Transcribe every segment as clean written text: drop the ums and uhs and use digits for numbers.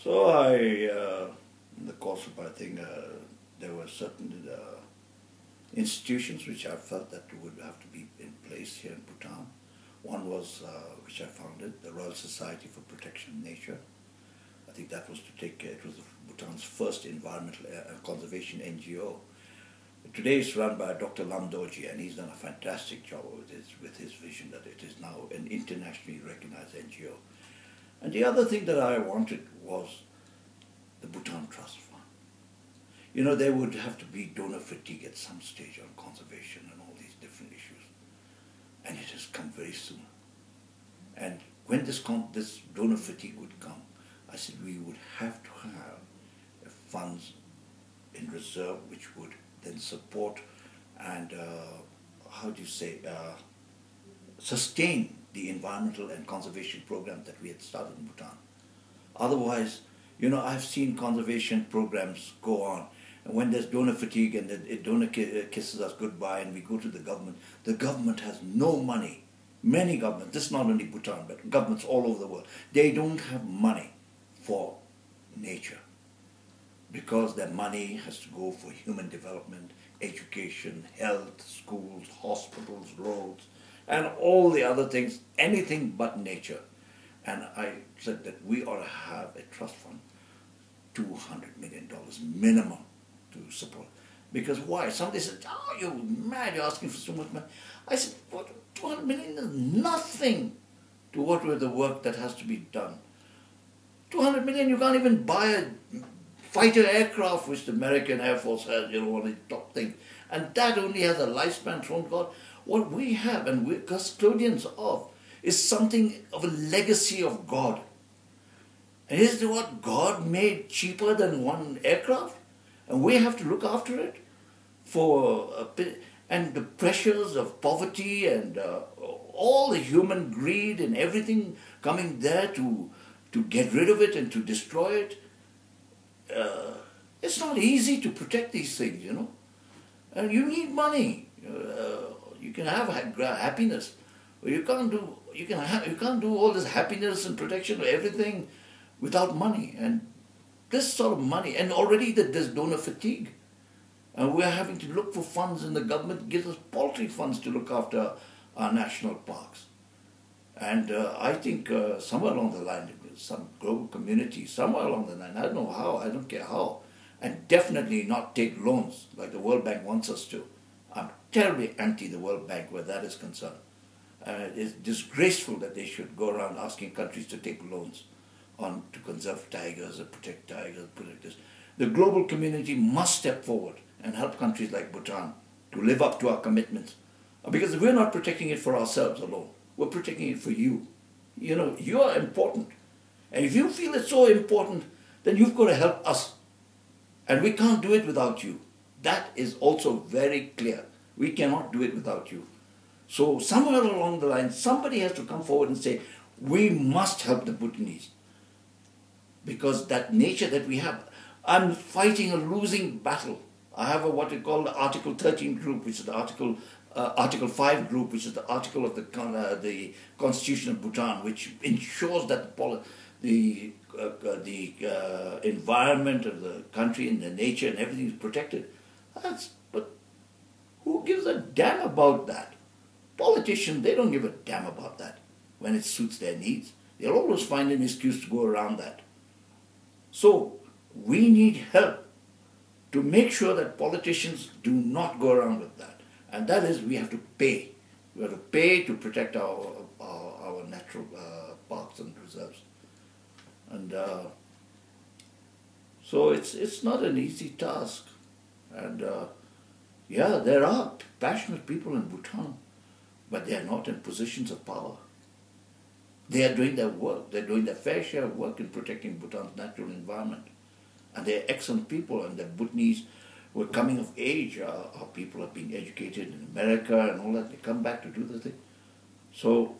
So in the course of, I think, there were certain institutions which I felt that would have to be in place here in Bhutan. One was, which I founded, the Royal Society for Protection of Nature. I think that was to take, it was Bhutan's first environmental conservation NGO. Today it's run by Dr. Dorji, and he's done a fantastic job with his vision that it is now an internationally recognized NGO. And the other thing that I wanted was the Bhutan Trust Fund. You know, there would have to be donor fatigue at some stage on conservation and all these different issues. And it has come very soon. And when this donor fatigue would come, I said we would have to have funds in reserve which would then support and, sustain the environmental and conservation program that we had started in Bhutan. Otherwise, you know, I've seen conservation programs go on, and when there's donor fatigue and the donor kisses us goodbye and we go to the government has no money. Many governments, this is not only Bhutan, but governments all over the world, they don't have money for nature because their money has to go for human development, education, health, schools, hospitals, roads, and all the other things, anything but nature. And I said that we ought to have a trust fund, $200 million minimum to support. Because why? Somebody said, oh, you're mad, you're asking for so much money. I said, what, 200 million is nothing to what with the work that has to be done. 200 million, you can't even buy a fighter aircraft, which the American Air Force has, you know, one of the top things. And that only has a lifespan from God. What we have, and we're custodians of, is something of a legacy of God. And is what God made cheaper than one aircraft? And we have to look after it and the pressures of poverty and all the human greed and everything coming there to get rid of it and to destroy it. It's not easy to protect these things, you know. And you need money. You can have happiness, but you can't do all this happiness and protection of everything without money. And this sort of money, and already there's donor fatigue. And we're having to look for funds, and the government gives us paltry funds to look after our national parks. And I think somewhere along the line, some global community, somewhere along the line, I don't know how, I don't care how, and definitely not take loans like the World Bank wants us to. I'm terribly anti the World Bank where that is concerned. It's disgraceful that they should go around asking countries to take loans to conserve tigers or protect tigers, protect this. The global community must step forward and help countries like Bhutan to live up to our commitments. Because we're not protecting it for ourselves alone. We're protecting it for you. You know, you are important. And if you feel it's so important, then you've got to help us. And we can't do it without you. That is also very clear. We cannot do it without you. So somewhere along the line, somebody has to come forward and say, we must help the Bhutanese. Because that nature that we have, I'm fighting a losing battle. I have what we call the Article 13 group, which is the Article 5 group, which is the article of the Constitution of Bhutan, which ensures that the environment of the country and the nature and everything is protected. But who gives a damn about that? Politicians, they don't give a damn about that when it suits their needs. They'll always find an excuse to go around that. So we need help to make sure that politicians do not go around with that. And that is, we have to pay. We have to pay to protect our natural parks and reserves. And so it's not an easy task. And yeah, there are passionate people in Bhutan, but they are not in positions of power. They are doing their work. They're doing their fair share of work in protecting Bhutan's natural environment. And they're excellent people, and the Bhutanese who are coming of age. Our people are being educated in America and all that. They come back to do the thing. So,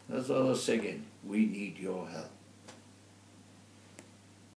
that's all I'll say again. We need your help.